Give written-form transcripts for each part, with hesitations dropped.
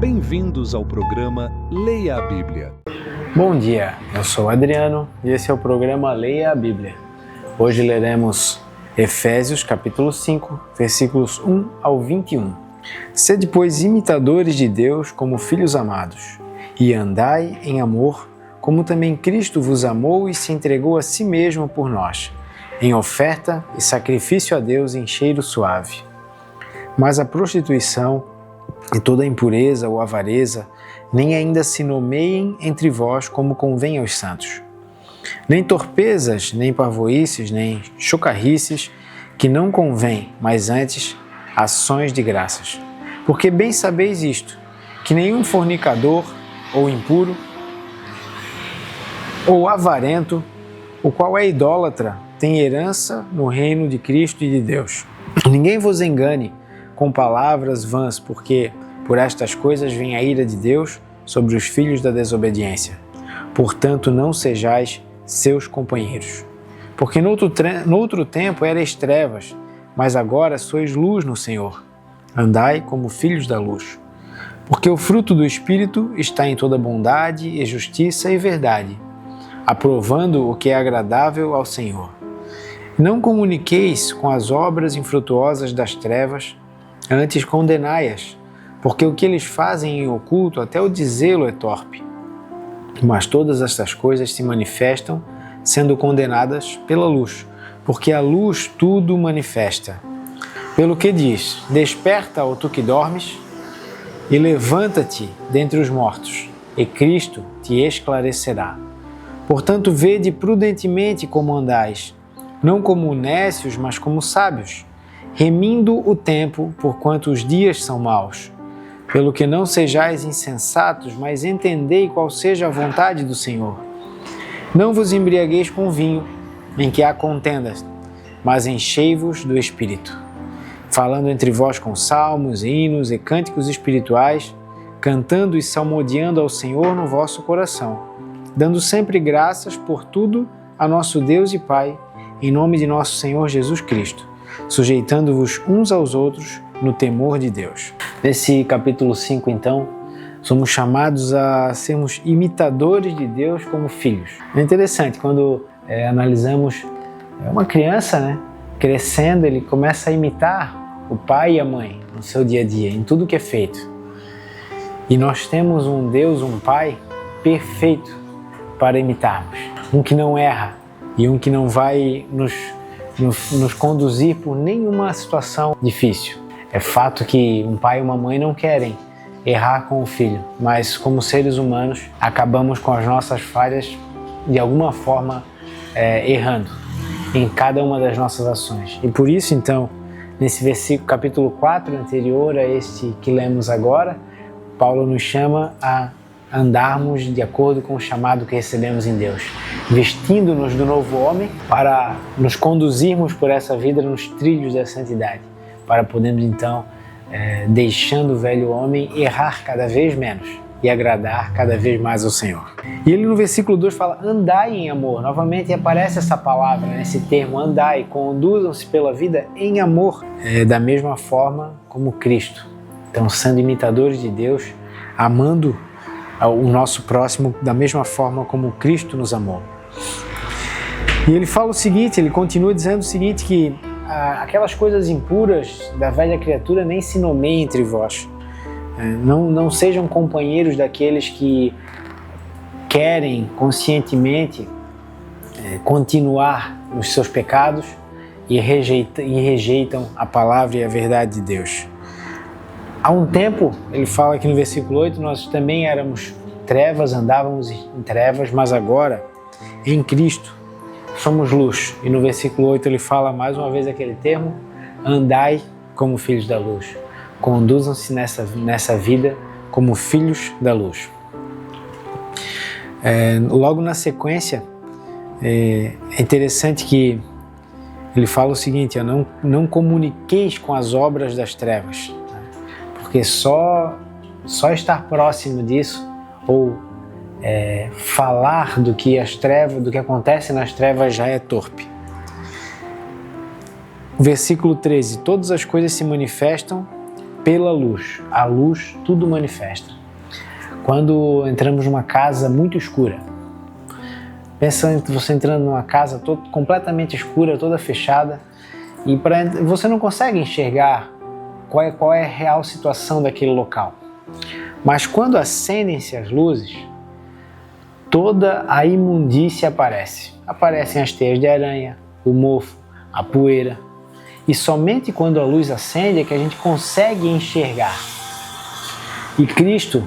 Bem-vindos ao programa Leia a Bíblia. Bom dia, eu sou Adriano e esse é o programa Leia a Bíblia. Hoje leremos Efésios capítulo 5, versículos 1 ao 21. Sede, pois, imitadores de Deus como filhos amados, e andai em amor, como também Cristo vos amou e se entregou a si mesmo por nós, em oferta e sacrifício a Deus em cheiro suave. Mas a prostituição e toda a impureza ou avareza nem ainda se nomeiem entre vós como convém aos santos. Nem torpezas, nem parvoíces, nem chocarrices, que não convém, mas antes ações de graças. Porque bem sabeis isto, que nenhum fornicador, ou impuro, ou avarento, o qual é idólatra, tem herança no reino de Cristo e de Deus. Ninguém vos engane com palavras vãs, porque por estas coisas vem a ira de Deus sobre os filhos da desobediência. Portanto, não sejais seus companheiros. Porque no outro tempo erais trevas, mas agora sois luz no Senhor. Andai como filhos da luz. Porque o fruto do Espírito está em toda bondade e justiça e verdade, aprovando o que é agradável ao Senhor. Não comuniqueis com as obras infrutuosas das trevas, antes condenai-as, porque o que eles fazem em oculto, até o dizê-lo é torpe. Mas todas estas coisas se manifestam, sendo condenadas pela luz, porque a luz tudo manifesta. Pelo que diz: desperta, ó tu que dormes, e levanta-te dentre os mortos, e Cristo te esclarecerá. Portanto, vede prudentemente como andais, não como nécios, mas como sábios, remindo o tempo, porquanto os dias são maus. Pelo que não sejais insensatos, mas entendei qual seja a vontade do Senhor. Não vos embriagueis com vinho, em que há contendas, mas enchei-vos do Espírito, falando entre vós com salmos, hinos e cânticos espirituais, cantando e salmodiando ao Senhor no vosso coração, dando sempre graças por tudo a nosso Deus e Pai, em nome de nosso Senhor Jesus Cristo, sujeitando-vos uns aos outros no temor de Deus. Nesse capítulo 5, então, somos chamados a sermos imitadores de Deus como filhos. É interessante, quando analisamos uma criança, crescendo, ele começa a imitar o pai e a mãe no seu dia a dia, em tudo que é feito. E nós temos um Deus, um Pai perfeito para imitarmos. Um que não erra e um que não vai nos conduzir por nenhuma situação difícil. É fato que um pai e uma mãe não querem errar com o filho, mas como seres humanos acabamos com as nossas falhas de alguma forma errando em cada uma das nossas ações. E por isso então, nesse versículo, capítulo 4 anterior a este que lemos agora, Paulo nos chama a andarmos de acordo com o chamado que recebemos em Deus, vestindo-nos do novo homem para nos conduzirmos por essa vida nos trilhos da santidade, para podermos então, deixando o velho homem, errar cada vez menos e agradar cada vez mais ao Senhor. E ele no versículo 2 fala, andai em amor. Novamente aparece essa palavra, esse termo, andai, conduzam-se pela vida em amor, da mesma forma como Cristo. Então, sendo imitadores de Deus, amando o nosso próximo da mesma forma como Cristo nos amou. E ele fala o seguinte, ele continua dizendo o seguinte, que aquelas coisas impuras da velha criatura nem se nomeiem entre vós. Não sejam companheiros daqueles que querem conscientemente continuar nos seus pecados e rejeitam a palavra e a verdade de Deus. Há um tempo, ele fala aqui no versículo 8, nós também éramos trevas, andávamos em trevas, mas agora, em Cristo, somos luz. E no versículo 8 ele fala mais uma vez aquele termo, andai como filhos da luz. Conduzam-se nessa vida como filhos da luz. Logo na sequência, é interessante que ele fala o seguinte, não comuniqueis com as obras das trevas, porque só estar próximo disso ou falar do que acontece nas trevas já é torpe. Versículo 13, todas as coisas se manifestam, pela luz. A luz tudo manifesta. Quando entramos numa casa muito escura, pensa em você entrando numa casa completamente escura, toda fechada, e você não consegue enxergar qual é a real situação daquele local. Mas quando acendem-se as luzes, toda a imundícia aparece. Aparecem as teias de aranha, o mofo, a poeira. E somente quando a luz acende é que a gente consegue enxergar. E Cristo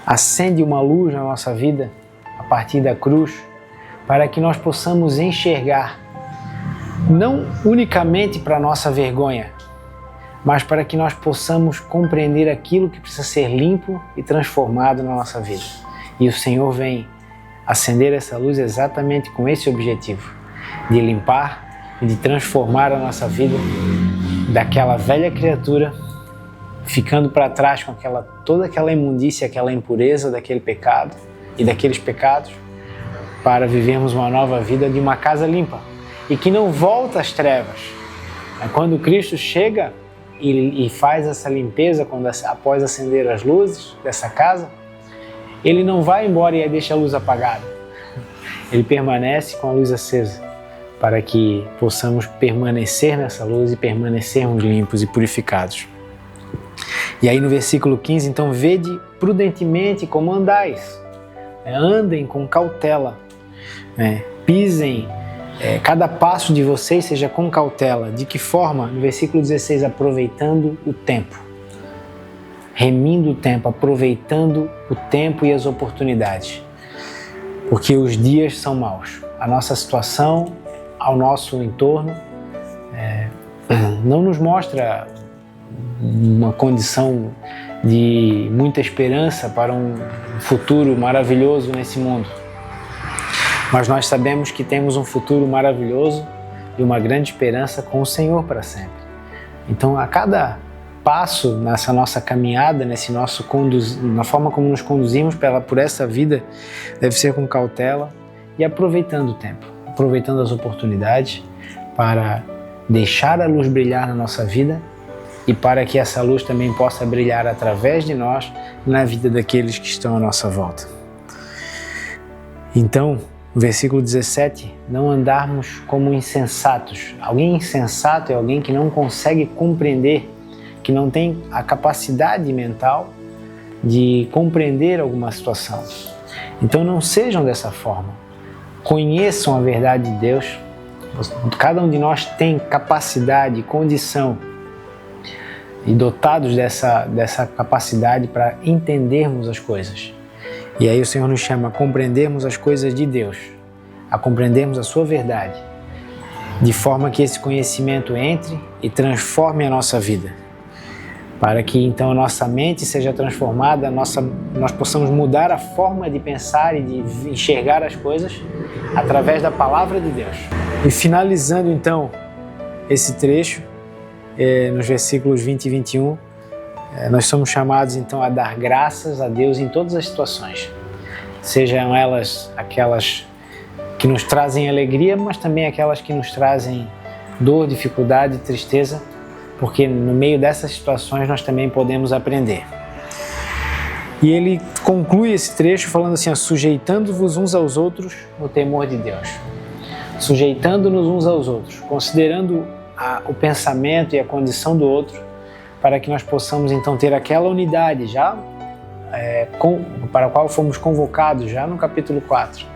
acende uma luz na nossa vida, a partir da cruz, para que nós possamos enxergar, não unicamente para a nossa vergonha, mas para que nós possamos compreender aquilo que precisa ser limpo e transformado na nossa vida. E o Senhor vem acender essa luz exatamente com esse objetivo, de limpar e de transformar a nossa vida daquela velha criatura, ficando para trás com toda aquela imundícia, aquela impureza daquele pecado e daqueles pecados, para vivermos uma nova vida de uma casa limpa e que não volta às trevas. Quando Cristo chega e faz essa limpeza, após acender as luzes dessa casa, Ele não vai embora e deixa a luz apagada. Ele permanece com a luz acesa, para que possamos permanecer nessa luz e permanecermos limpos e purificados. E aí no versículo 15, então, vede prudentemente como andais, andem com cautela, pisem, cada passo de vocês seja com cautela. De que forma? No versículo 16, aproveitando o tempo, remindo o tempo, aproveitando o tempo e as oportunidades, porque os dias são maus. A nossa situação, ao nosso entorno, não nos mostra uma condição de muita esperança para um futuro maravilhoso nesse mundo. Mas nós sabemos que temos um futuro maravilhoso e uma grande esperança com o Senhor para sempre. Então, a cada passo nessa nossa caminhada, na forma como nos conduzimos por essa vida, deve ser com cautela e aproveitando o tempo, aproveitando as oportunidades para deixar a luz brilhar na nossa vida e para que essa luz também possa brilhar através de nós na vida daqueles que estão à nossa volta. Então, no versículo 17, não andarmos como insensatos. Alguém insensato é alguém que não consegue compreender, que não tem a capacidade mental de compreender alguma situação. Então não sejam dessa forma. Conheçam a verdade de Deus. Cada um de nós tem capacidade, condição e dotados dessa capacidade para entendermos as coisas. E aí o Senhor nos chama a compreendermos as coisas de Deus, a compreendermos a sua verdade, de forma que esse conhecimento entre e transforme a nossa vida, para que então a nossa mente seja transformada, nós possamos mudar a forma de pensar e de enxergar as coisas através da palavra de Deus. E finalizando então esse trecho, nos versículos 20 e 21, nós somos chamados então a dar graças a Deus em todas as situações, sejam elas aquelas que nos trazem alegria, mas também aquelas que nos trazem dor, dificuldade e tristeza, porque no meio dessas situações nós também podemos aprender. E ele conclui esse trecho falando assim: sujeitando-vos uns aos outros no temor de Deus. Sujeitando-nos uns aos outros, considerando o pensamento e a condição do outro, para que nós possamos então ter aquela unidade já para a qual fomos convocados já no capítulo 4.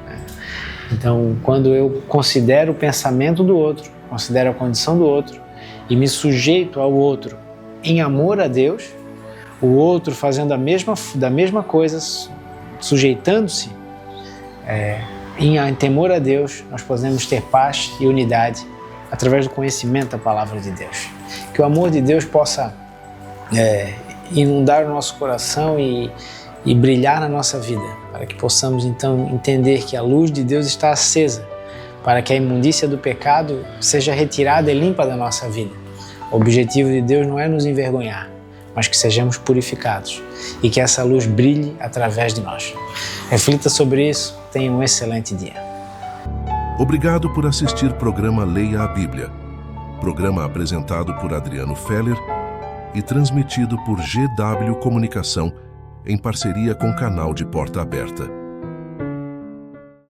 Então, quando eu considero o pensamento do outro, considero a condição do outro e me sujeito ao outro em amor a Deus, o outro fazendo da mesma coisa, sujeitando-se em temor a Deus, nós podemos ter paz e unidade através do conhecimento da palavra de Deus. Que o amor de Deus possa inundar o nosso coração e brilhar na nossa vida, para que possamos então entender que a luz de Deus está acesa, para que a imundícia do pecado seja retirada e limpa da nossa vida. O objetivo de Deus não é nos envergonhar, mas que sejamos purificados e que essa luz brilhe através de nós. Reflita sobre isso, tenha um excelente dia. Obrigado por assistir o programa Leia a Bíblia. Programa apresentado por Adriano Feller e transmitido por GW Comunicação, em parceria com o canal de Porta Aberta.